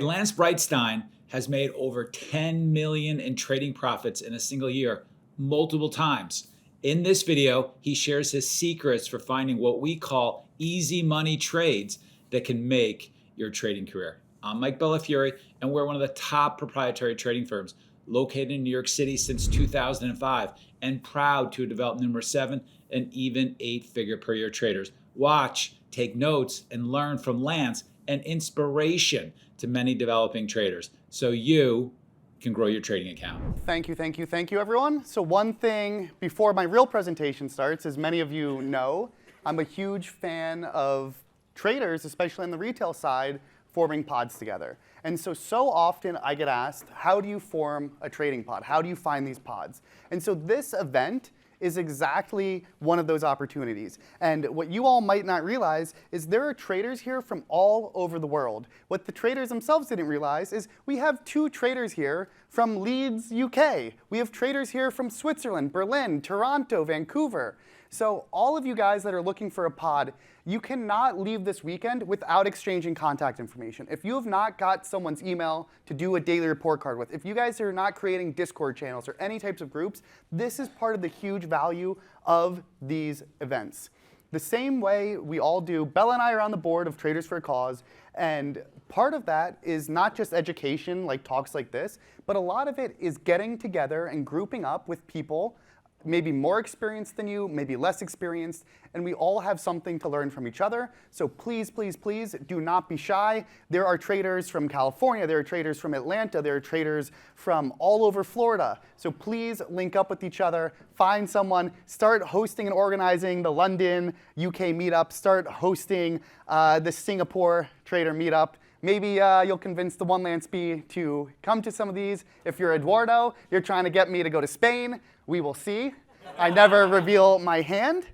Lance Brightstein has made over 10 million in trading profits in a single year multiple times. In this video, he shares his secrets for finding what we call easy money trades that can make your trading career. I'm Mike Bellafiore, and we're one of the top proprietary trading firms located in New York City since 2005 and proud to have developed numerous 7 and even 8-figure per year traders. Watch, take notes, and learn from Lance and inspiration to many developing traders so you can grow your trading account. Thank you, everyone. So one thing before my real presentation starts, as many of you know, I'm a huge fan of traders, especially on the retail side, forming pods together. And so often I get asked, how do you form a trading pod? How do you find these pods? And so this event is exactly one of those opportunities. And what you all might not realize is there are traders here from all over the world. What the traders themselves didn't realize is we have 2 traders here from Leeds, UK. We have traders here from Switzerland, Berlin, Toronto, Vancouver. So all of you guys that are looking for a pod, you cannot leave this weekend without exchanging contact information. If you have not got someone's email to do a daily report card with, if you guys are not creating Discord channels or any types of groups, this is part of the huge value of these events. The same way we all do, Bella and I are on the board of Traders for a Cause, and part of that is not just education, like talks like this, but a lot of it is getting together and grouping up with people maybe more experienced than you, maybe less experienced, and we all have something to learn from each other. So please, please, please do not be shy. There are traders from California, there are traders from Atlanta, there are traders from all over Florida. So please link up with each other, find someone, start hosting and organizing the London, UK meetup, start hosting the Singapore trader meetup. Maybe you'll convince the One Lance B to come to some of these. If you're Eduardo, you're trying to get me to go to Spain, we will see. I never reveal my hand.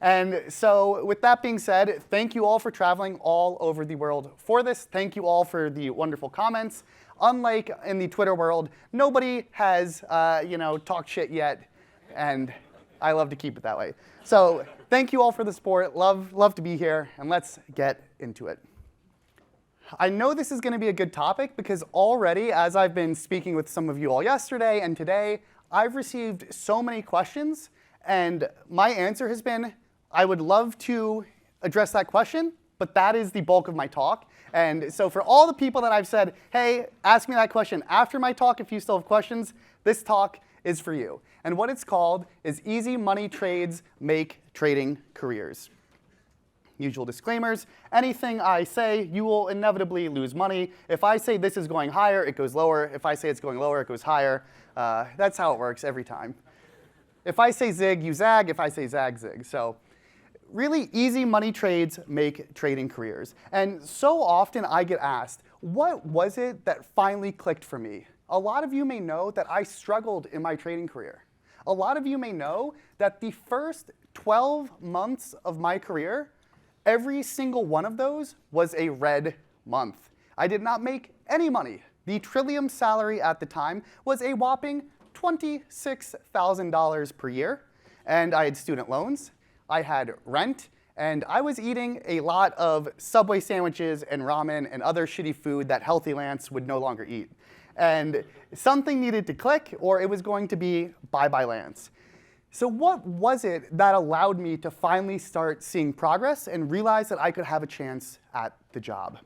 And so with that being said, thank you all for traveling all over the world for this. Thank you all for the wonderful comments. Unlike in the Twitter world, nobody has talked shit yet, and I love to keep it that way. So thank you all for the support. Love to be here, and let's get into it. I know this is going to be a good topic because already, as I've been speaking with some of you all yesterday and today, I've received so many questions, and my answer has been, I would love to address that question, but that is the bulk of my talk. And so for all the people that I've said, hey, ask me that question after my talk if you still have questions, this talk is for you. And what it's called is Easy Money Trades Make Trading Careers. Usual disclaimers, anything I say, you will inevitably lose money. If I say this is going higher, it goes lower. If I say it's going lower, it goes higher. That's how it works every time. If I say zig, you zag. If I say zag, zig. So really easy money trades make trading careers. And so often I get asked, what was it that finally clicked for me? A lot of you may know that I struggled in my trading career. A lot of you may know that the first 12 months of my career, every single one of those was a red month. I did not make any money. The Trillium salary at the time was a whopping $26,000 per year, and I had student loans, I had rent, and I was eating a lot of Subway sandwiches and ramen and other shitty food that Healthy Lance would no longer eat. And something needed to click, or it was going to be bye-bye Lance. So what was it that allowed me to finally start seeing progress and realize that I could have a chance at the job?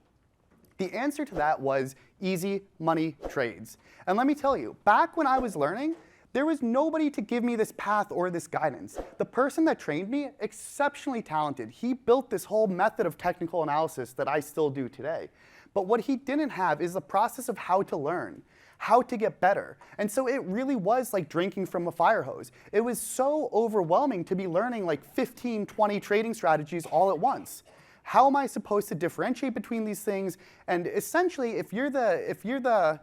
The answer to that was easy money trades. And let me tell you, back when I was learning, there was nobody to give me this path or this guidance. The person that trained me, exceptionally talented. He built this whole method of technical analysis that I still do today. But what he didn't have is the process of how to learn, how to get better. And so it really was like drinking from a fire hose. It was so overwhelming to be learning like 15, 20 trading strategies all at once. How am I supposed to differentiate between these things? And essentially, if you're the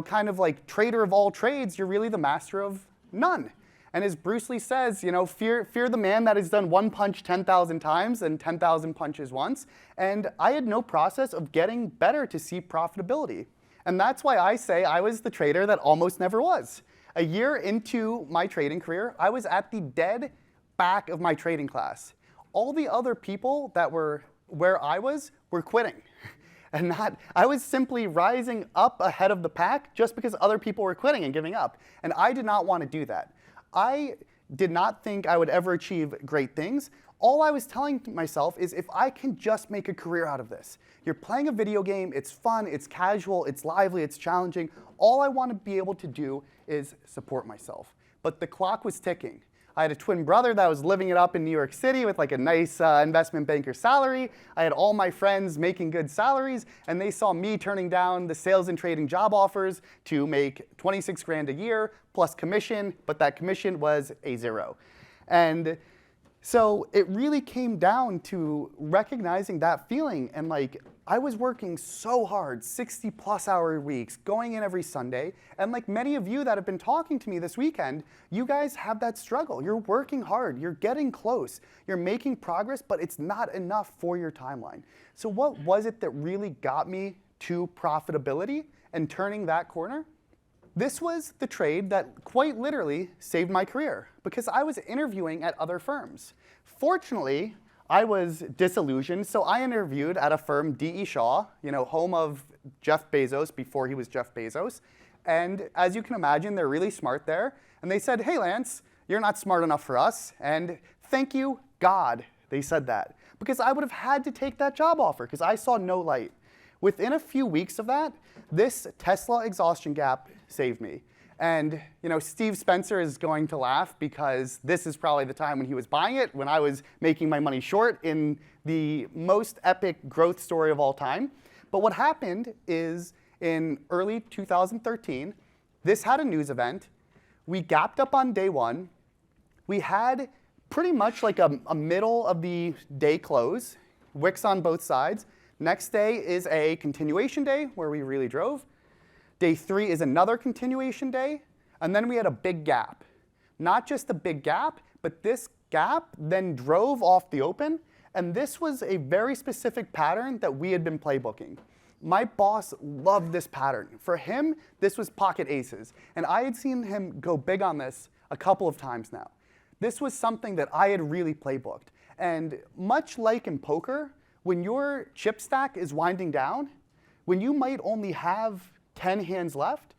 kind of like trader of all trades, you're really the master of none. And as Bruce Lee says, fear the man that has done one punch 10,000 times and 10,000 punches once. And I had no process of getting better to see profitability. And that's why I say I was the trader that almost never was. A year into my trading career, I was at the dead back of my trading class. All the other people that were where I was were quitting. And I was simply rising up ahead of the pack just because other people were quitting and giving up. And I did not want to do that. I did not think I would ever achieve great things. All I was telling myself is if I can just make a career out of this. You're playing a video game, it's fun, it's casual, it's lively, it's challenging. All I want to be able to do is support myself. But the clock was ticking. I had a twin brother that was living it up in New York City with like a nice investment banker salary. I had all my friends making good salaries, and they saw me turning down the sales and trading job offers to make 26 grand a year plus commission, but that commission was a zero. And so it really came down to recognizing that feeling, and like I was working so hard, 60+ hour weeks, going in every Sunday, and like many of you that have been talking to me this weekend, you guys have that struggle. You're working hard, you're getting close, you're making progress, but it's not enough for your timeline. So what was it that really got me to profitability and turning that corner? This was the trade that quite literally saved my career because I was interviewing at other firms. Fortunately, I was disillusioned, so I interviewed at a firm, D.E. Shaw, home of Jeff Bezos before he was Jeff Bezos. And as you can imagine, they're really smart there. And they said, hey, Lance, you're not smart enough for us. And thank you, God, they said that. Because I would have had to take that job offer because I saw no light. Within a few weeks of that, this Tesla exhaustion gap saved me. And Steve Spencer is going to laugh because this is probably the time when he was buying it, when I was making my money short in the most epic growth story of all time. But what happened is in early 2013, this had a news event. We gapped up on day one. We had pretty much like a middle of the day close, wicks on both sides. Next day is a continuation day where we really drove. Day 3 is another continuation day, and then we had a big gap. Not just a big gap, but this gap then drove off the open, and this was a very specific pattern that we had been playbooking. My boss loved this pattern. For him, this was pocket aces, and I had seen him go big on this a couple of times now. This was something that I had really playbooked, and much like in poker, when your chip stack is winding down, when you might only have 10 hands left,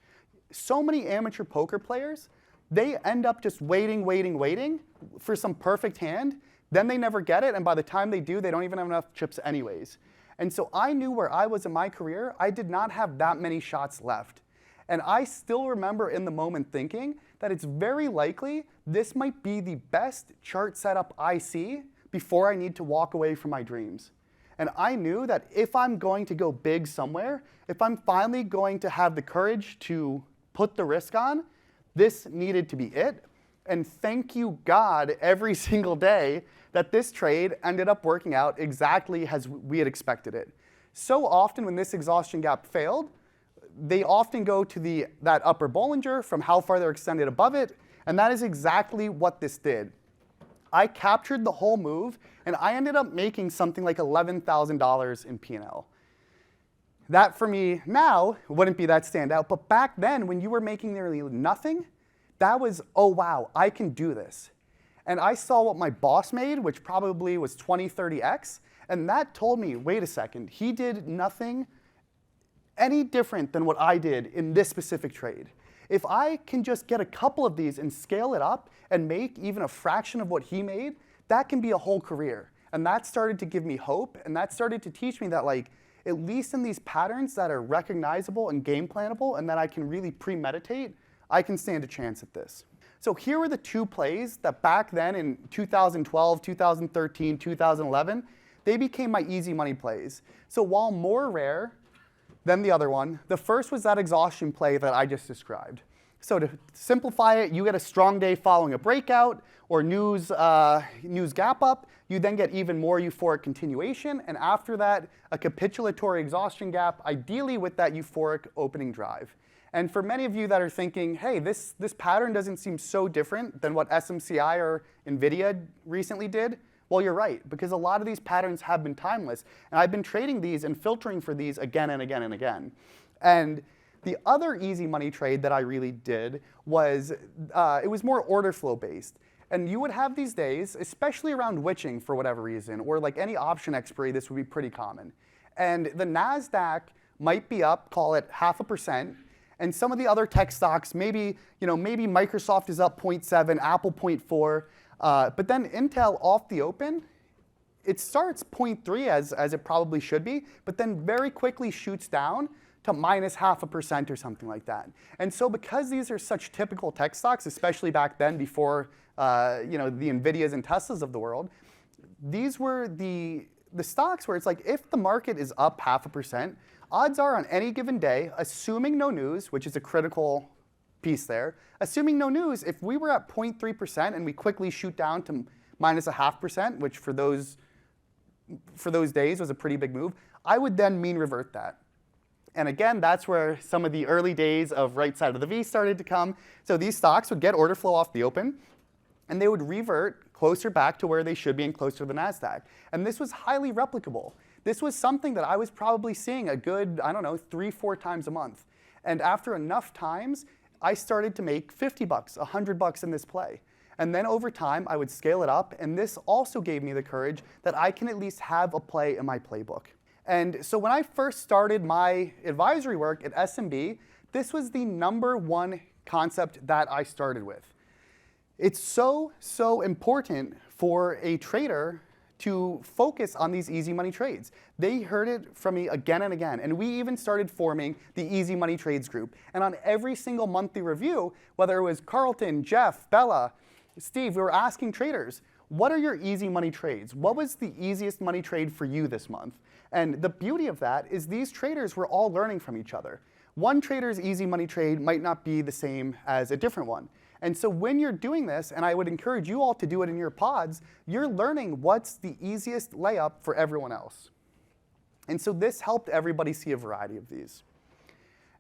so many amateur poker players, they end up just waiting for some perfect hand. Then they never get it, and by the time they do, they don't even have enough chips anyways. And so I knew where I was in my career, I did not have that many shots left. And I still remember in the moment thinking that it's very likely this might be the best chart setup I see before I need to walk away from my dreams. And I knew that if I'm going to go big somewhere, if I'm finally going to have the courage to put the risk on, this needed to be it. And thank you, God, every single day that this trade ended up working out exactly as we had expected it. So often when this exhaustion gap failed, they often go to that upper Bollinger from how far they're extended above it, and that is exactly what this did. I captured the whole move, and I ended up making something like $11,000 in P&L. That for me now wouldn't be that standout, but back then when you were making nearly nothing, that was, oh wow, I can do this. And I saw what my boss made, which probably was 20, 30x, and that told me, wait a second, he did nothing any different than what I did in this specific trade. If I can just get a couple of these and scale it up and make even a fraction of what he made, that can be a whole career. And that started to give me hope, and that started to teach me that at least in these patterns that are recognizable and game planable and that I can really premeditate, I can stand a chance at this. So here were the two plays that back then in 2012, 2013, 2011, they became my easy money plays. So while more rare than the other one, the first was that exhaustion play that I just described. So to simplify it, you get a strong day following a breakout or news gap up. You then get even more euphoric continuation. And after that, a capitulatory exhaustion gap, ideally with that euphoric opening drive. And for many of you that are thinking, hey, this pattern doesn't seem so different than what SMCI or NVIDIA recently did, well, you're right, because a lot of these patterns have been timeless. And I've been trading these and filtering for these again and again and again. And the other easy money trade that I really did was, it was more order flow based. And you would have these days, especially around witching for whatever reason, or like any option expiry, this would be pretty common. And the NASDAQ might be up, call it 0.5%. And some of the other tech stocks, maybe Microsoft is up 0.7, Apple 0.4. But then Intel off the open, it starts 0.3 as it probably should be, but then very quickly shoots down to minus 0.5% or something like that. And so because these are such typical tech stocks, especially back then before the NVIDIAs and Teslas of the world, these were the stocks where it's like if the market is up 0.5%, odds are on any given day, assuming no news, which is a critical piece there, assuming no news, if we were at 0.3% and we quickly shoot down to minus 0.5%, which for those days was a pretty big move, I would then mean revert that. And again, that's where some of the early days of right side of the V started to come. So these stocks would get order flow off the open, and they would revert closer back to where they should be and closer to the NASDAQ. And this was highly replicable. This was something that I was probably seeing a good, 3-4 times a month. And after enough times, I started to make $50, $100 in this play. And then over time, I would scale it up. And this also gave me the courage that I can at least have a play in my playbook. And so when I first started my advisory work at SMB, this was the #1 concept that I started with. It's so important for a trader to focus on these easy money trades. They heard it from me again and again, and we even started forming the Easy Money Trades group. And on every single monthly review, whether it was Carlton, Jeff, Bella, Steve, we were asking traders, what are your easy money trades? What was the easiest money trade for you this month? And the beauty of that is these traders were all learning from each other. One trader's easy money trade might not be the same as a different one. And so when you're doing this, and I would encourage you all to do it in your pods, you're learning what's the easiest layup for everyone else. And so this helped everybody see a variety of these.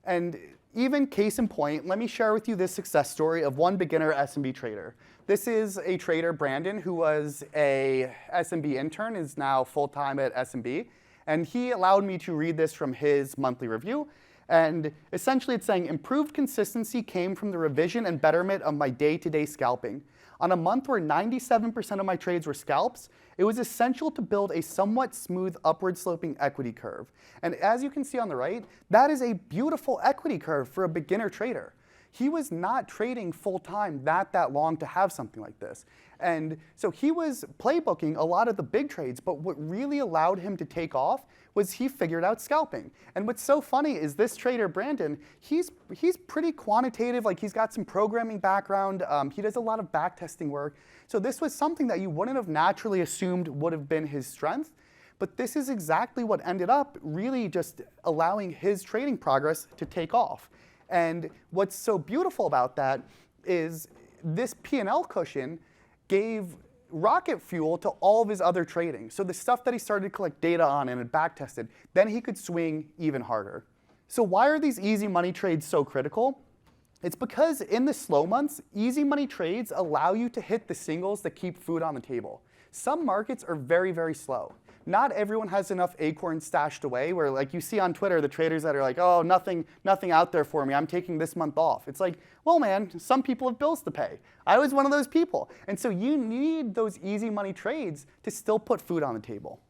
And even case in point, let me share with you this success story of one beginner SMB trader. This is a trader, Brandon, who was a SMB intern, is now full-time at SMB. And he allowed me to read this from his monthly review. And essentially it's saying, improved consistency came from the revision and betterment of my day-to-day scalping. On a month where 97% of my trades were scalps, it was essential to build a somewhat smooth upward sloping equity curve. And as you can see on the right, that is a beautiful equity curve for a beginner trader. He was not trading full-time that long to have something like this. And so he was playbooking a lot of the big trades, but what really allowed him to take off was he figured out scalping. And what's so funny is this trader, Brandon, he's pretty quantitative, like he's got some programming background, he does a lot of backtesting work. So this was something that you wouldn't have naturally assumed would have been his strength, but this is exactly what ended up really just allowing his trading progress to take off. And what's so beautiful about that is this P&L cushion gave rocket fuel to all of his other trading. So the stuff that he started to collect data on and had backtested, then he could swing even harder. So why are these easy money trades so critical? It's because in the slow months, easy money trades allow you to hit the singles that keep food on the table. Some markets are very slow. Not everyone has enough acorns stashed away where, like you see on Twitter, the traders that are like, oh, nothing out there for me, I'm taking this month off. It's like, well, man, some people have bills to pay. I was one of those people. And so you need those easy money trades to still put food on the table.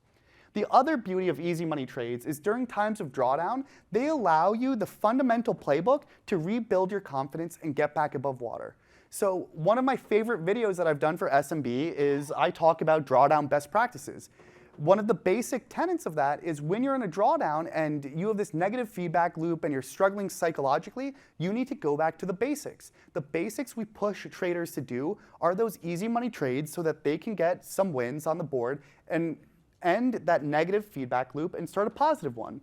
The other beauty of easy money trades is during times of drawdown, they allow you the fundamental playbook to rebuild your confidence and get back above water. So one of my favorite videos that I've done for SMB is I talk about drawdown best practices. One of the basic tenets of that is when you're in a drawdown and you have this negative feedback loop and you're struggling psychologically, you need to go back to the basics. The basics we push traders to do are those easy money trades so that they can get some wins on the board and end that negative feedback loop and start a positive one.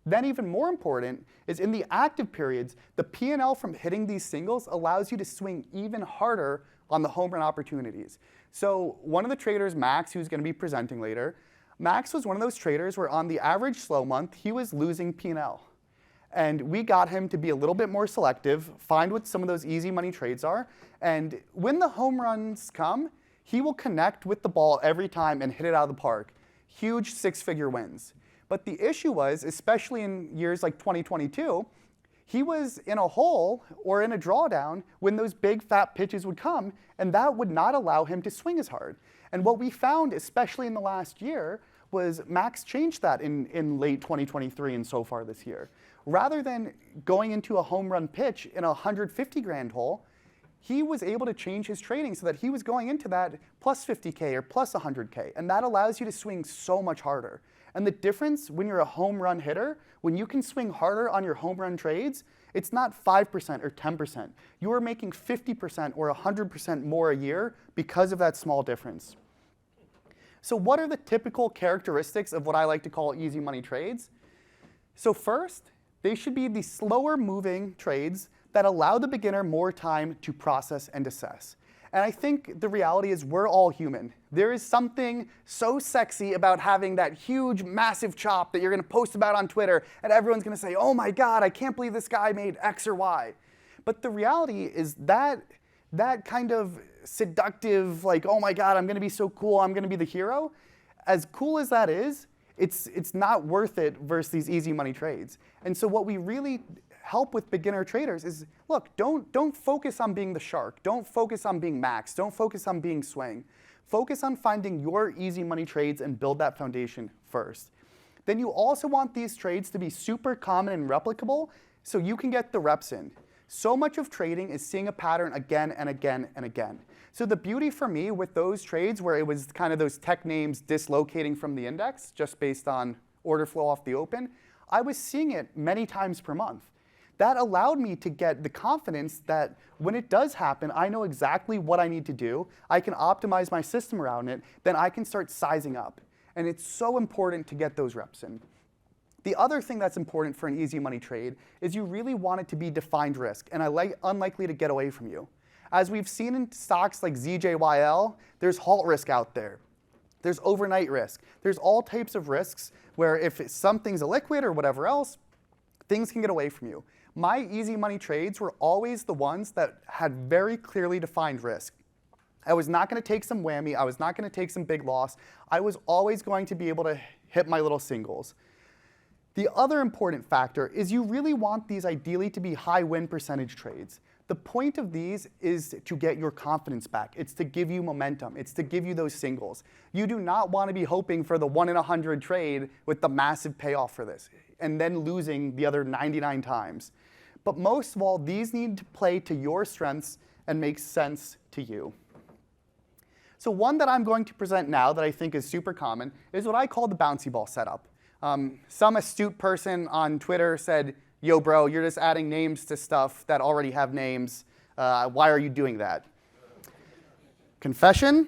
Then even more important is in the active periods, the P&L from hitting these singles allows you to swing even harder on the home run opportunities. So one of the traders, Max, who's going to be presenting later, Max was one of those traders where on the average slow month, he was losing P&L. And we got him to be a little bit more selective, find what some of those easy money trades are, and when the home runs come, he will connect with the ball every time and hit it out of the park. Huge six-figure wins. But the issue was, especially in years like 2022, he was in a hole or in a drawdown when those big fat pitches would come, and that would not allow him to swing as hard. And what we found, especially in the last year, was Max changed that in late 2023 and so far this year. Rather than going into a home run pitch in a 150 grand hole, he was able to change his trading so that he was going into that plus 50K or plus 100K. And that allows you to swing so much harder. And the difference when you're a home run hitter, when you can swing harder on your home run trades, it's not 5% or 10%. You are making 50% or 100% more a year because of that small difference. So what are the typical characteristics of what I like to call easy money trades? So first, they should be the slower moving trades that allow the beginner more time to process and assess. And I think the reality is we're all human. There is something so sexy about having that huge, massive chop that you're going to post about on Twitter, and everyone's going to say, oh my God, I can't believe this guy made X or Y. But the reality is that kind of seductive, like, oh my God, I'm going to be so cool, I'm going to be the hero, as cool as that is, it's not worth it versus these easy money trades. And so what we really help with beginner traders is, look, don't focus on being the shark. Don't focus on being Max. Don't focus on being Swing. Focus on finding your easy money trades and build that foundation first. Then you also want these trades to be super common and replicable so you can get the reps in. So much of trading is seeing a pattern again and again and again. So the beauty for me with those trades where it was kind of those tech names dislocating from the index just based on order flow off the open, I was seeing it many times per month. That allowed me to get the confidence that when it does happen, I know exactly what I need to do. I can optimize my system around it. Then I can start sizing up. And it's so important to get those reps in. The other thing that's important for an easy money trade is you really want it to be defined risk and unlikely to get away from you. As we've seen in stocks like ZJYL, there's halt risk out there. There's overnight risk. There's all types of risks where if something's illiquid or whatever else, things can get away from you. My easy money trades were always the ones that had very clearly defined risk. I was not going to take some whammy. I was not going to take some big loss. I was always going to be able to hit my little singles. The other important factor is you really want these ideally to be high win percentage trades. The point of these is to get your confidence back. It's to give you momentum. It's to give you those singles. You do not want to be hoping for the 1 in 100 trade with the massive payoff for this and then losing the other 99 times. But most of all, these need to play to your strengths and make sense to you. So one that I'm going to present now that I think is super common is what I call the bouncy ball setup. Some astute person on Twitter said, yo, bro, you're just adding names to stuff that already have names. Why are you doing that? Confession,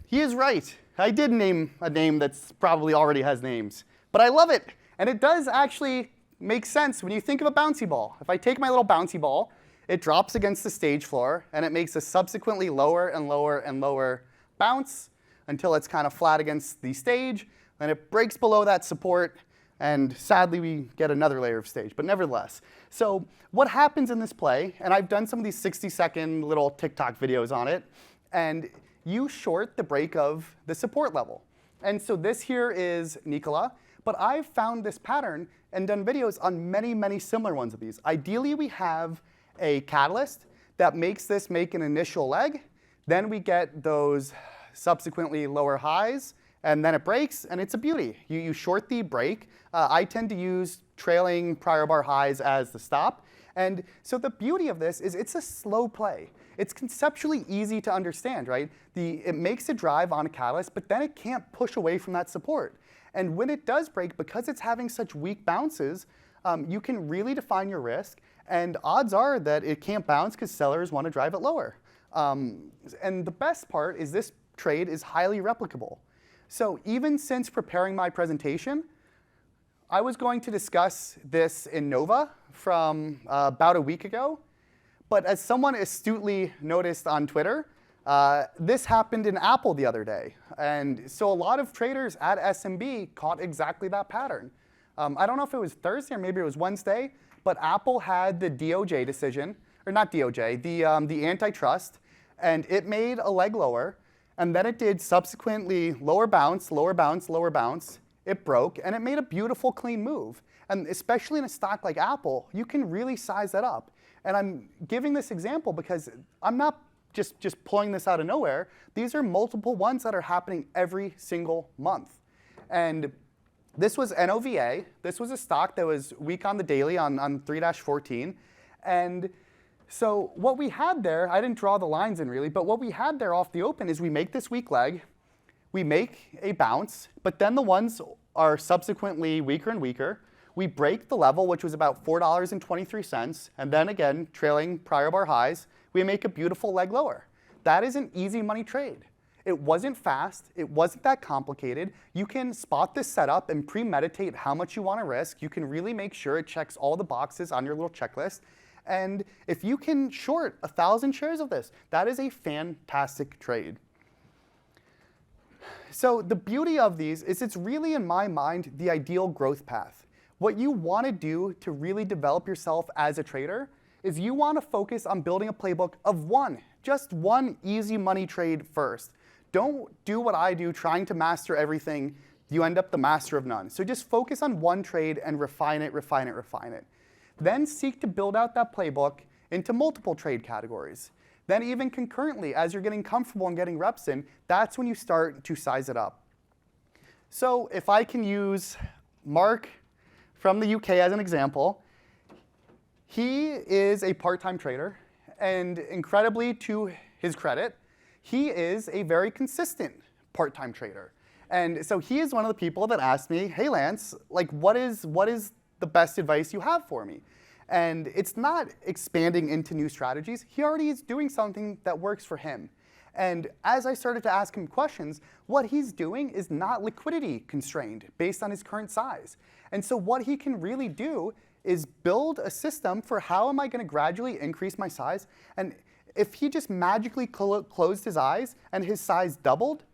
he is right. I did name a name that's probably already has names. But I love it. And it does actually make sense when you think of a bouncy ball. If I take my little bouncy ball, it drops against the stage floor, and it makes a subsequently lower and lower and lower bounce until it's kind of flat against the stage. Then it breaks below that support, and sadly, we get another layer of stage, but nevertheless. So what happens in this play, and I've done some of these 60-second little TikTok videos on it, and you short the break of the support level. And so this here is Nikola, but I've found this pattern and done videos on many, many similar ones of these. Ideally, we have a catalyst that makes this make an initial leg. Then we get those subsequently lower highs, and then it breaks, and it's a beauty. You short the break. I tend to use trailing prior bar highs as the stop. And so the beauty of this is it's a slow play. It's conceptually easy to understand, right? It makes a drive on a catalyst, but then it can't push away from that support. And when it does break, because it's having such weak bounces, you can really define your risk. And odds are that it can't bounce because sellers want to drive it lower. And the best part is this trade is highly replicable. So even since preparing my presentation, I was going to discuss this in Nova from about a week ago. But as someone astutely noticed on Twitter, this happened in Apple the other day. And so a lot of traders at SMB caught exactly that pattern. I don't know if it was Thursday or maybe it was Wednesday, but Apple had the DOJ decision, or not DOJ, the antitrust, and it made a leg lower. And then it did subsequently lower bounce, lower bounce, lower bounce. It broke, and it made a beautiful, clean move. And especially in a stock like Apple, you can really size that up. And I'm giving this example because I'm not just pulling this out of nowhere. These are multiple ones that are happening every single month. And this was NOVA. This was a stock that was weak on the daily on 3-14. And so what we had there, I didn't draw the lines in really, but what we had there off the open is we make this weak leg, we make a bounce, but then the ones are subsequently weaker and weaker. We break the level, which was about $4.23, and then again, trailing prior bar highs, we make a beautiful leg lower. That is an easy money trade. It wasn't fast, it wasn't that complicated. You can spot this setup and premeditate how much you want to risk. You can really make sure it checks all the boxes on your little checklist. And if you can short 1,000 shares of this, that is a fantastic trade. So the beauty of these is it's really, in my mind, the ideal growth path. What you want to do to really develop yourself as a trader is you want to focus on building a playbook of just one easy money trade first. Don't do what I do, trying to master everything. You end up the master of none. So just focus on one trade and refine it, refine it, refine it. Then seek to build out that playbook into multiple trade categories. Then even concurrently, as you're getting comfortable and getting reps in, that's when you start to size it up. So if I can use Mark from the UK as an example, he is a part-time trader, and incredibly to his credit, he is a very consistent part-time trader. And so he is one of the people that asked me, hey Lance, like what is the best advice you have for me? And it's not expanding into new strategies. He already is doing something that works for him. And as I started to ask him questions, what he's doing is not liquidity constrained based on his current size. And so what he can really do is build a system for how am I going to gradually increase my size. And if he just magically closed his eyes and his size doubled,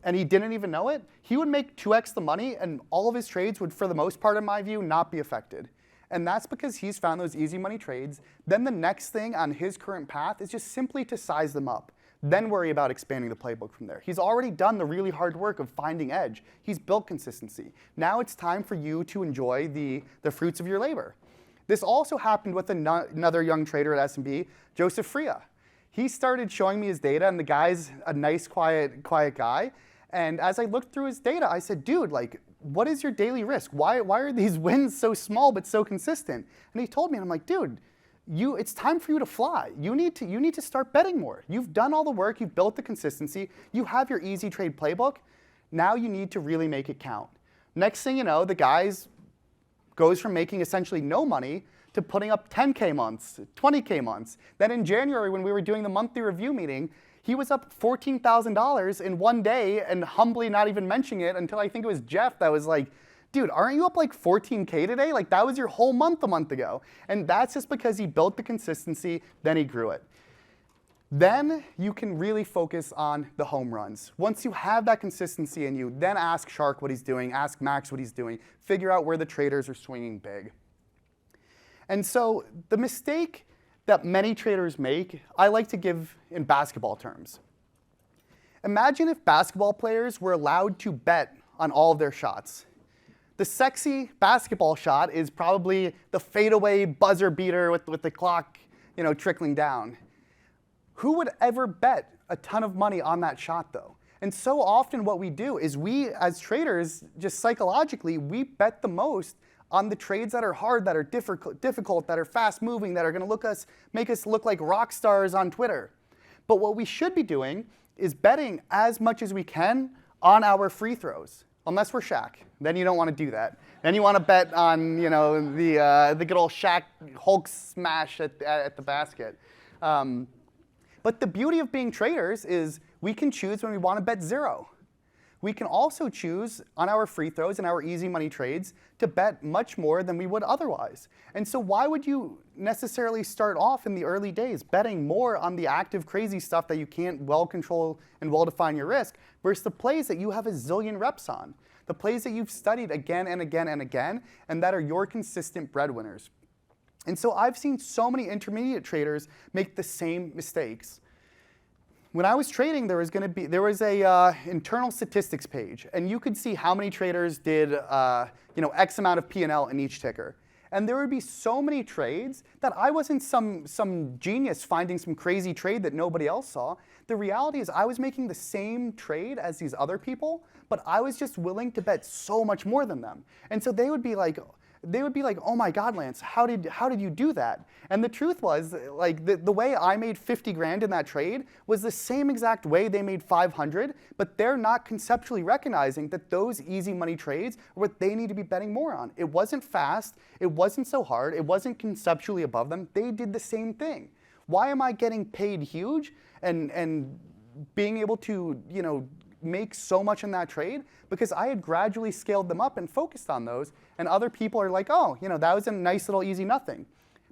and he didn't even know it, he would make 2x the money, and all of his trades would, for the most part in my view, not be affected. And that's because he's found those easy money trades. Then the next thing on his current path is just simply to size them up. Then worry about expanding the playbook from there. He's already done the really hard work of finding edge. He's built consistency. Now it's time for you to enjoy the fruits of your labor. This also happened with another young trader at S&B, Joseph Freya. He started showing me his data, and the guy's a nice, quiet guy. And as I looked through his data, I said, dude, like, what is your daily risk? Why are these wins so small but so consistent? And he told me, and I'm like, dude, it's time for you to fly. You need to start betting more. You've done all the work, you've built the consistency, you have your easy trade playbook. Now you need to really make it count. Next thing you know, the guy goes from making essentially no money to putting up 10K months, 20K months. Then in January, when we were doing the monthly review meeting, he was up $14,000 in one day, and humbly not even mentioning it until I think it was Jeff that was like, dude, aren't you up like 14K today? Like that was your whole month a month ago. And that's just because he built the consistency, then he grew it. Then you can really focus on the home runs. Once you have that consistency in you, then ask Shark what he's doing, ask Max what he's doing, figure out where the traders are swinging big. And so the mistake that many traders make, I like to give in basketball terms. Imagine if basketball players were allowed to bet on all of their shots. The sexy basketball shot is probably the fadeaway buzzer beater with the clock, trickling down. Who would ever bet a ton of money on that shot though? And so often what we do is we, as traders, just psychologically, we bet the most on the trades that are hard, that are difficult, that are fast moving, that are going to make us look like rock stars on Twitter. But what we should be doing is betting as much as we can on our free throws, unless we're Shaq. Then you don't want to do that. Then you want to bet on the good old Shaq Hulk smash at the basket. But the beauty of being traders is we can choose when we want to bet zero. We can also choose on our free throws and our easy money trades to bet much more than we would otherwise. And so why would you necessarily start off in the early days betting more on the active crazy stuff that you can't well control and well define your risk versus the plays that you have a zillion reps on, the plays that you've studied again and again and again, and that are your consistent breadwinners. And so I've seen so many intermediate traders make the same mistakes. When I was trading, there was a internal statistics page, and you could see how many traders did X amount of P&L in each ticker. And there would be so many trades that I wasn't some genius finding some crazy trade that nobody else saw. The reality is I was making the same trade as these other people, but I was just willing to bet so much more than them. And so they would be like, oh my God, Lance, how did you do that? And the truth was, like, the way I made 50 grand in that trade was the same exact way they made 500, but they're not conceptually recognizing that those easy money trades are what they need to be betting more on. It wasn't fast, it wasn't so hard, it wasn't conceptually above them. They did the same thing. Why am I getting paid huge and being able to, make so much in that trade? Because I had gradually scaled them up and focused on those, and other people are like, oh, that was a nice little easy nothing.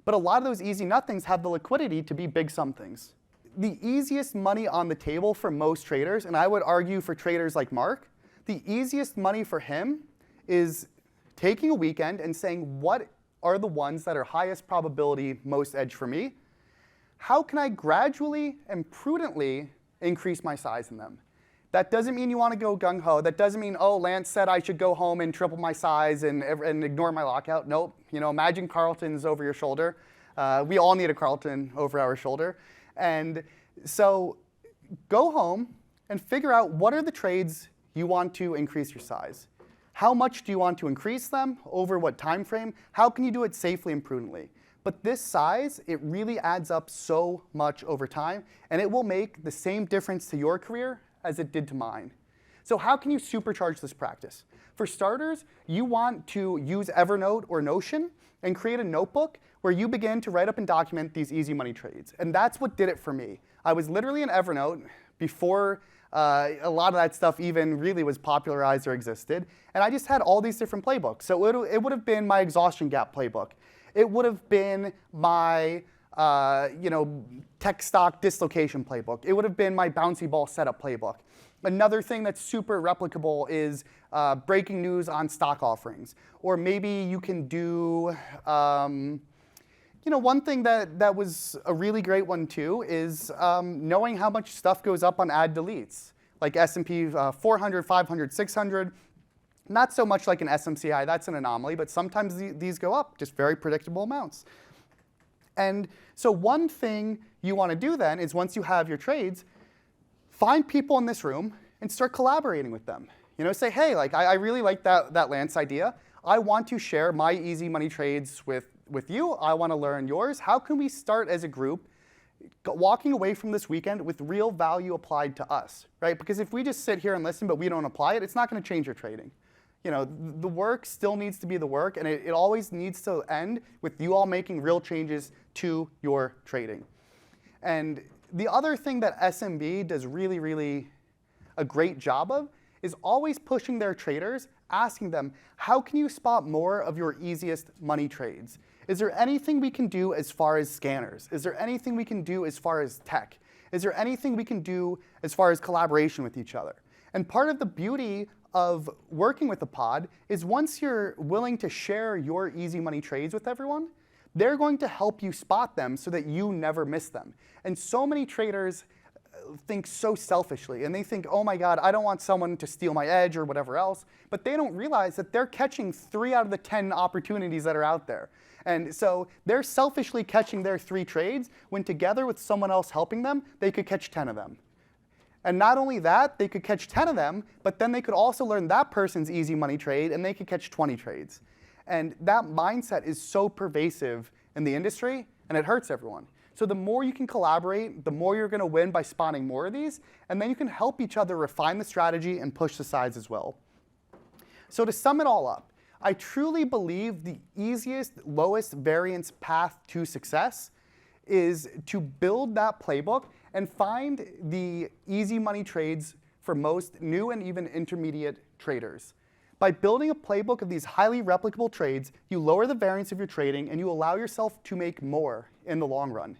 But a lot of those easy nothings have the liquidity to be big somethings. The easiest money on the table for most traders, and I would argue for traders like Mark, the easiest money for him is taking a weekend and saying, what are the ones that are highest probability, most edge for me? How can I gradually and prudently increase my size in them? That doesn't mean you want to go gung-ho. That doesn't mean, oh, Lance said I should go home and triple my size and ignore my lockout. Nope. Imagine Carlton's over your shoulder. We all need a Carlton over our shoulder. And so go home and figure out what are the trades you want to increase your size. How much do you want to increase them? Over what time frame? How can you do it safely and prudently? But this size, it really adds up so much over time, and it will make the same difference to your career as it did to mine. So how can you supercharge this practice? For starters, you want to use Evernote or Notion and create a notebook where you begin to write up and document these easy money trades. And that's what did it for me. I was literally in Evernote before a lot of that stuff even really was popularized or existed. And I just had all these different playbooks. So it would have been my exhaustion gap playbook. It would have been my tech stock dislocation playbook. It would have been my bouncy ball setup playbook. Another thing that's super replicable is breaking news on stock offerings. Or maybe you can do, one thing that was a really great one too is knowing how much stuff goes up on ad deletes, like S&P 400, 500, 600. Not so much like an SMCI, that's an anomaly, but sometimes these go up, just very predictable amounts. And so one thing you want to do then is once you have your trades, find people in this room and start collaborating with them. Say, hey, I really like that Lance idea. I want to share my easy money trades with you. I want to learn yours. How can we start as a group walking away from this weekend with real value applied to us, right? Because if we just sit here and listen but we don't apply it, it's not going to change your trading. The work still needs to be the work, and it always needs to end with you all making real changes to your trading. And the other thing that SMB does really, really a great job of is always pushing their traders, asking them, how can you spot more of your easiest money trades? Is there anything we can do as far as scanners? Is there anything we can do as far as tech? Is there anything we can do as far as collaboration with each other? And part of the beauty of working with a pod is once you're willing to share your easy money trades with everyone, they're going to help you spot them so that you never miss them. And so many traders think so selfishly, and they think, oh my God, I don't want someone to steal my edge or whatever else, but they don't realize that they're catching 3 out of the 10 opportunities that are out there. And so they're selfishly catching their 3 trades when together with someone else helping them, they could catch 10 of them. And not only that, they could catch 10 of them, but then they could also learn that person's easy money trade, and they could catch 20 trades. And that mindset is so pervasive in the industry, and it hurts everyone. So the more you can collaborate, the more you're going to win by spawning more of these, and then you can help each other refine the strategy and push the sides as well. So to sum it all up, I truly believe the easiest, lowest variance path to success is to build that playbook and find the easy money trades for most new and even intermediate traders. By building a playbook of these highly replicable trades, you lower the variance of your trading and you allow yourself to make more in the long run.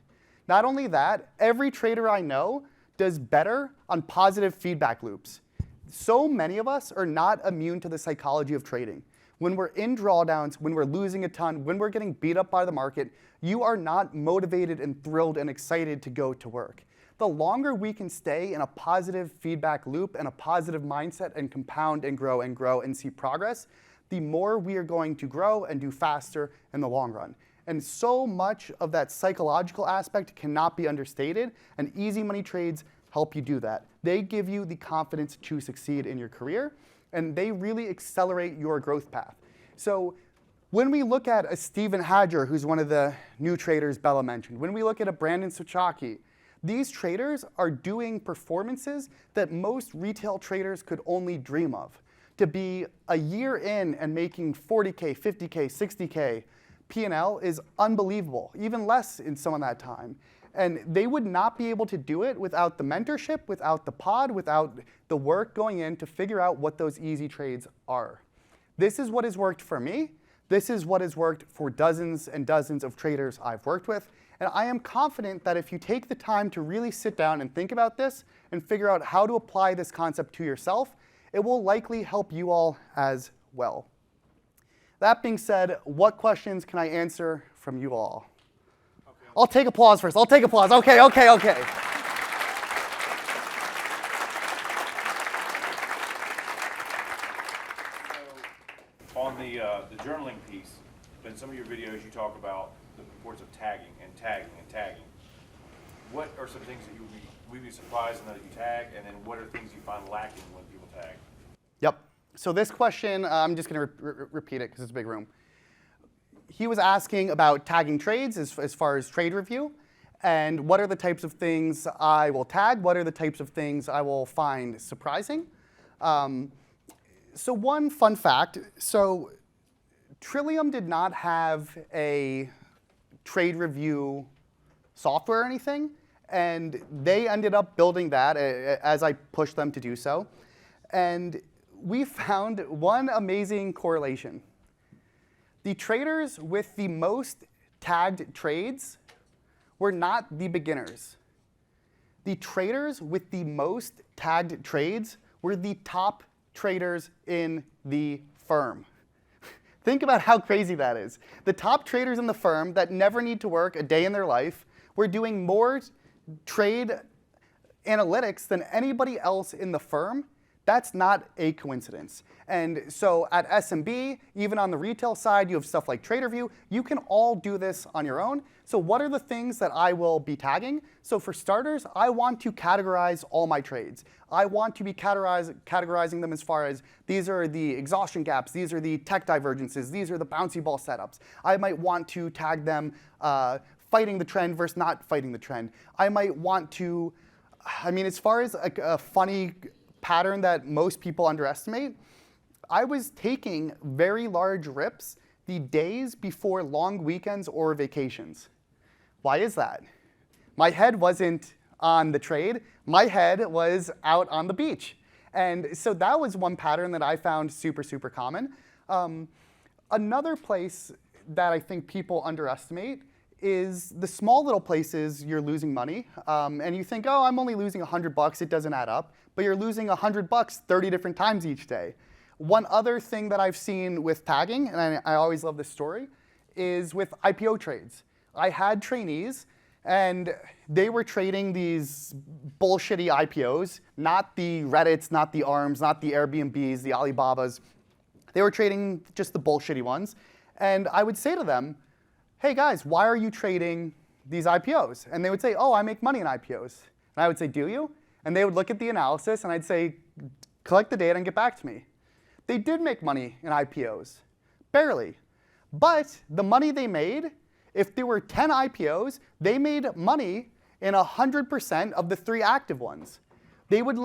Not only that, every trader I know does better on positive feedback loops. So many of us are not immune to the psychology of trading. When we're in drawdowns, when we're losing a ton, when we're getting beat up by the market, you are not motivated and thrilled and excited to go to work. The longer we can stay in a positive feedback loop and a positive mindset and compound and grow and see progress, the more we are going to grow and do faster in the long run. And so much of that psychological aspect cannot be understated, and easy money trades help you do that. They give you the confidence to succeed in your career, and they really accelerate your growth path. So when we look at a Stephen Hadger, who's one of the new traders Bella mentioned, when we look at a Brandon Suchocki, these traders are doing performances that most retail traders could only dream of. To be a year in and making 40K, 50K, 60K P&L is unbelievable, even less in some of that time. And they would not be able to do it without the mentorship, without the pod, without the work going in to figure out what those easy trades are. This is what has worked for me. This is what has worked for dozens and dozens of traders I've worked with. And I am confident that if you take the time to really sit down and think about this and figure out how to apply this concept to yourself, it will likely help you all as well. That being said, what questions can I answer from you all? Okay. I'll take applause first. I'll take applause. Okay. So, on the journaling piece, in some of your videos you talk about the importance of tagging and tagging and tagging. What are some things that you would be surprised to know that you tag, and then what are things you find lacking when people tag? Yep. So this question, I'm just going to repeat it because it's a big room. He was asking about tagging trades as far as trade review, and what are the types of things I will tag, what are the types of things I will find surprising. So one fun fact, so Trillium did not have a trade review software or anything, and they ended up building that as I pushed them to do so. And we found one amazing correlation. The traders with the most tagged trades were not the beginners. The traders with the most tagged trades were the top traders in the firm. Think about how crazy that is. The top traders in the firm that never need to work a day in their life were doing more trade analytics than anybody else in the firm. That's not a coincidence. And so at SMB, even on the retail side, you have stuff like TraderView. You can all do this on your own. So what are the things that I will be tagging? So for starters, I want to categorize all my trades. I want to be categorizing them as far as these are the exhaustion gaps, these are the tech divergences, these are the bouncy ball setups. I might want to tag them fighting the trend versus not fighting the trend. I might want to, as far as a funny pattern that most people underestimate, I was taking very large rips the days before long weekends or vacations. Why is that? My head wasn't on the trade. My head was out on the beach. And so that was one pattern that I found super, super common. Another place that I think people underestimate is the small little places you're losing money. And you think, oh, I'm only losing $100, it doesn't add up. But you're losing $100 30 different times each day. One other thing that I've seen with tagging, and I always love this story, is with IPO trades. I had trainees, and they were trading these bullshitty IPOs, not the Reddits, not the ARMs, not the Airbnbs, the Alibabas. They were trading just the bullshitty ones. And I would say to them, hey guys, why are you trading these IPOs? And they would say, oh, I make money in IPOs. And I would say, do you? And they would look at the analysis, and I'd say, collect the data and get back to me. They did make money in IPOs, barely. But the money they made, if there were 10 IPOs, they made money in 100% of the 3 active ones. They would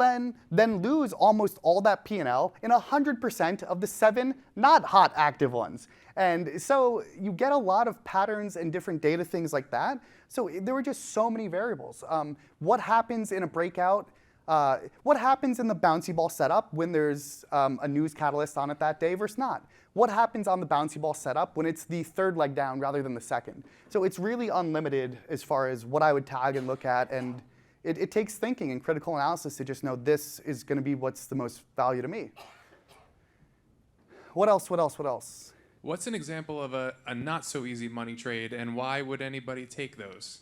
then lose almost all that P&L in 100% of the 7 not hot active ones. And so you get a lot of patterns and different data things like that. So there were just so many variables. What happens in a breakout? What happens in the bouncy ball setup when there's a news catalyst on it that day versus not? What happens on the bouncy ball setup when it's the third leg down rather than the second? So it's really unlimited as far as what I would tag and look at. And it takes thinking and critical analysis to just know this is going to be what's the most value to me. What else? What's an example of a not so easy money trade, and why would anybody take those?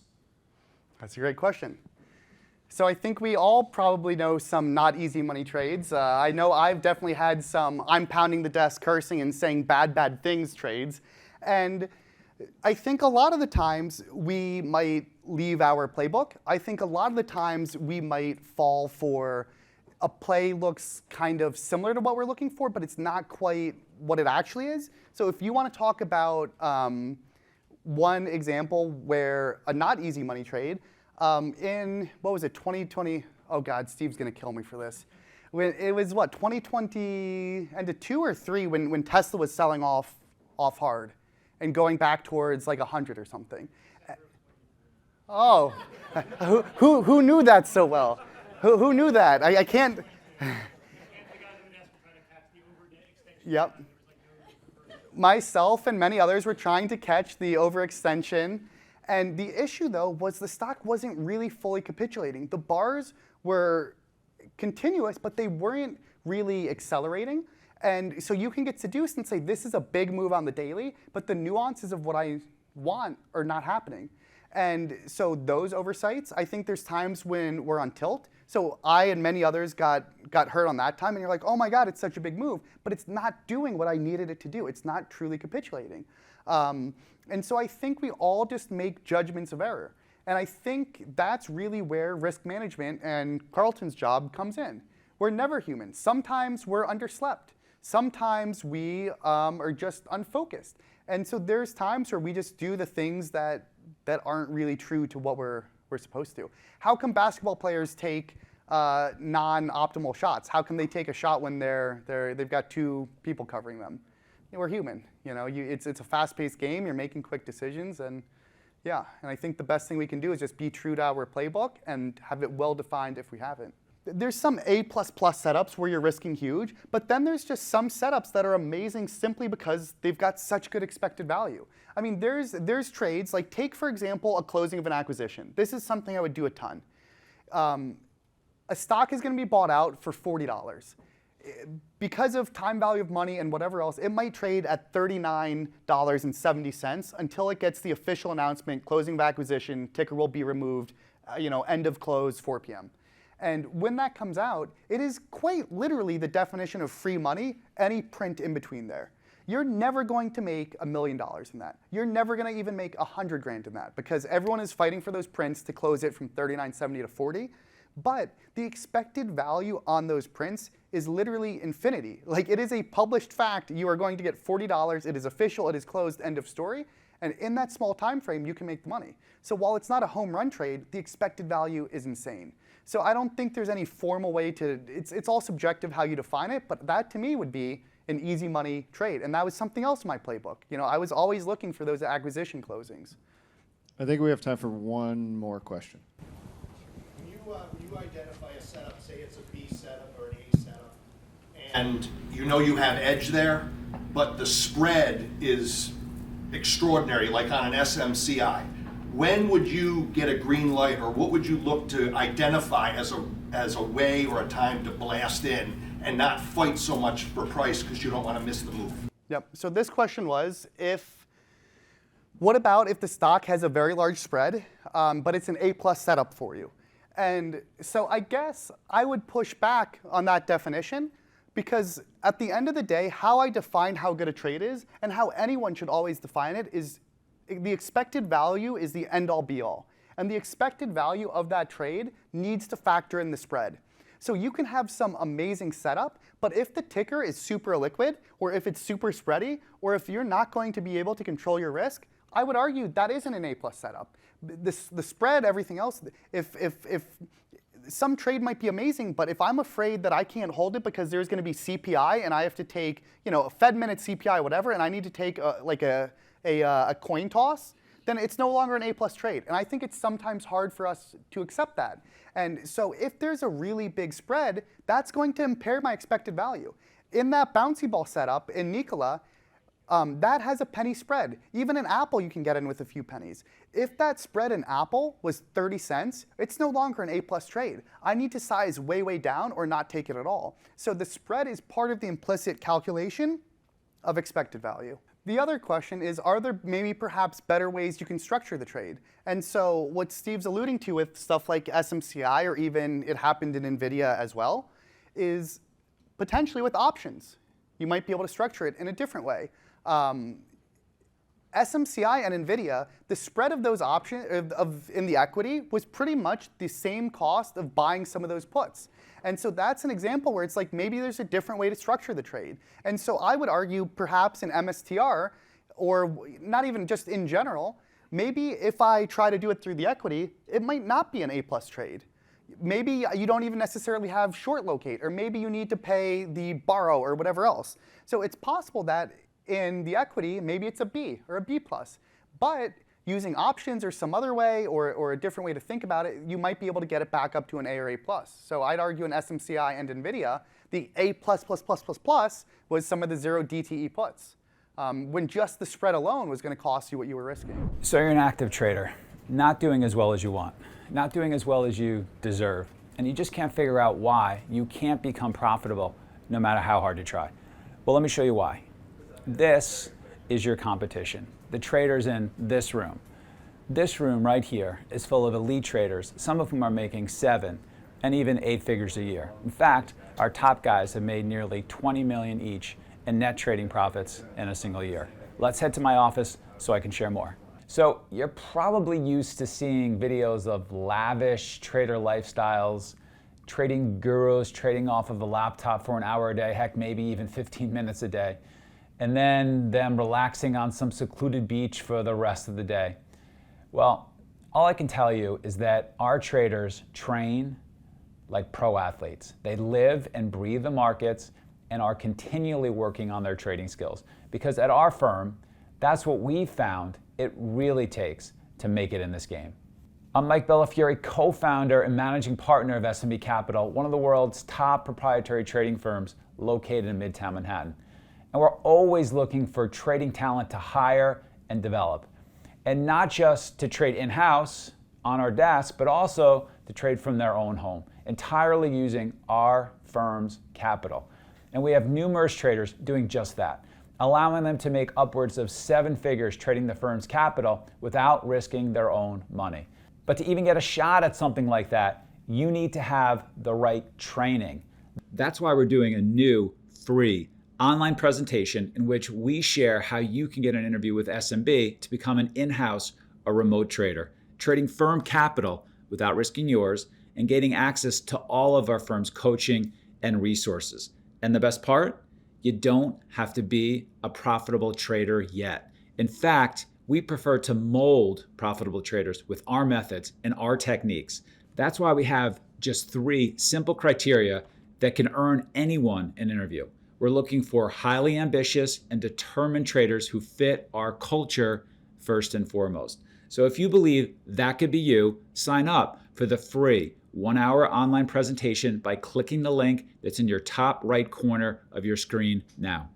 That's a great question. So I think we all probably know some not easy money trades. I know I've definitely had some I'm pounding the desk, cursing and saying bad things trades. And I think a lot of the times we might leave our playbook. I think a lot of the times we might fall for a play looks kind of similar to what we're looking for, but it's not quite what it actually is. So if you want to talk about one example where a not easy money trade, in, what was it, 2020, oh God, Steve's gonna kill me for this. It was what, 2020, and to 2 or 3 when Tesla was selling off hard and going back towards like 100 or something. Oh, who knew that so well? Who knew that? I can't. Yep. Myself and many others were trying to catch the overextension. And the issue, though, was the stock wasn't really fully capitulating. The bars were continuous, but they weren't really accelerating. And so you can get seduced and say, this is a big move on the daily, but the nuances of what I want are not happening. And so those oversights, I think there's times when we're on tilt. So I and many others got hurt on that time, and you're like, oh my God, it's such a big move, but it's not doing what I needed it to do. It's not truly capitulating. And so I think we all just make judgments of error. And I think that's really where risk management and Carlton's job comes in. We're never human. Sometimes we're underslept. Sometimes we are just unfocused. And so there's times where we just do the things that aren't really true to what we're supposed to. How come basketball players take non-optimal shots? How come they take a shot when they've got 2 people covering them? We're human. It's a fast-paced game. You're making quick decisions, and yeah. And I think the best thing we can do is just be true to our playbook and have it well defined if we haven't. There's some A++ setups where you're risking huge, but then there's just some setups that are amazing simply because they've got such good expected value. I mean, there's trades, like take, for example, a closing of an acquisition. This is something I would do a ton. A stock is going to be bought out for $40. Because of time value of money and whatever else, it might trade at $39.70 until it gets the official announcement, closing of acquisition, ticker will be removed, end of close, 4 p.m. And when that comes out, it is quite literally the definition of free money, any print in between there. You're never going to make $1 million in that. You're never going to even make 100 grand in that because everyone is fighting for those prints to close it from $39.70 to $40. But the expected value on those prints is literally infinity. Like, it is a published fact. You are going to get $40. It is official. It is closed. End of story. And in that small time frame, you can make the money. So while it's not a home run trade, the expected value is insane. So I don't think there's any formal way to, it's all subjective how you define it, but that to me would be an easy money trade. And that was something else in my playbook. I was always looking for those acquisition closings. I think we have time for one more question. When you identify a setup, say it's a B setup or an A setup, and you have edge there, but the spread is extraordinary, like on an SMCI. When would you get a green light, or what would you look to identify as a way or a time to blast in and not fight so much for price because you don't want to miss the move? Yep. So this question was, what about if the stock has a very large spread, but it's an A+ setup for you? And so I guess I would push back on that definition because at the end of the day, how I define how good a trade is and how anyone should always define it is the expected value is the end-all be-all. And the expected value of that trade needs to factor in the spread. So you can have some amazing setup, but if the ticker is super liquid, or if it's super spready, or if you're not going to be able to control your risk, I would argue that isn't an A+ setup. The spread, everything else, if some trade might be amazing, but if I'm afraid that I can't hold it because there's going to be CPI and I have to take, a Fed minute CPI, whatever, and I need to take a coin toss, then it's no longer an A+ trade. And I think it's sometimes hard for us to accept that. And so if there's a really big spread, that's going to impair my expected value. In that bouncy ball setup in Nikola, that has a penny spread. Even in Apple, you can get in with a few pennies. If that spread in Apple was 30 cents, it's no longer an A+ trade. I need to size way, way down or not take it at all. So the spread is part of the implicit calculation of expected value. The other question is, are there maybe perhaps better ways you can structure the trade? And so what Steve's alluding to with stuff like SMCI, or even it happened in NVIDIA as well, is potentially with options. You might be able to structure it in a different way. SMCI and NVIDIA, the spread of those options in the equity was pretty much the same cost of buying some of those puts. And so that's an example where it's like maybe there's a different way to structure the trade. And so I would argue perhaps in MSTR, or not even just in general, maybe if I try to do it through the equity, it might not be an A+ trade. Maybe you don't even necessarily have short locate, or maybe you need to pay the borrow or whatever else. So it's possible that in the equity, maybe it's a B or a B+. But using options or some other way, or a different way to think about it, you might be able to get it back up to an A or A+. So I'd argue in SMCI and NVIDIA, the A++++ was some of the 0 DTE puts, when just the spread alone was going to cost you what you were risking. So you're an active trader, not doing as well as you want, not doing as well as you deserve, and you just can't figure out why you can't become profitable no matter how hard you try. Well, let me show you why. This is your competition. The traders in this room. This room right here is full of elite traders, some of whom are making 7 and even 8 figures a year. In fact, our top guys have made nearly 20 million each in net trading profits in a single year. Let's head to my office so I can share more. So you're probably used to seeing videos of lavish trader lifestyles, trading gurus trading off of a laptop for an hour a day, heck, maybe even 15 minutes a day, and then them relaxing on some secluded beach for the rest of the day. Well, all I can tell you is that our traders train like pro athletes. They live and breathe the markets and are continually working on their trading skills. Because at our firm, that's what we found it really takes to make it in this game. I'm Mike Bellafiore, co-founder and managing partner of SMB Capital, one of the world's top proprietary trading firms located in Midtown Manhattan. And we're always looking for trading talent to hire and develop. And not just to trade in-house on our desk, but also to trade from their own home, entirely using our firm's capital. And we have numerous traders doing just that, allowing them to make upwards of 7 figures trading the firm's capital without risking their own money. But to even get a shot at something like that, you need to have the right training. That's why we're doing a new free online presentation in which we share how you can get an interview with SMB to become an in-house or remote trader, trading firm capital without risking yours and gaining access to all of our firm's coaching and resources. And the best part? You don't have to be a profitable trader yet. In fact, we prefer to mold profitable traders with our methods and our techniques. That's why we have just 3 simple criteria that can earn anyone an interview. We're looking for highly ambitious and determined traders who fit our culture first and foremost. So if you believe that could be you, sign up for the free 1-hour online presentation by clicking the link that's in your top right corner of your screen now.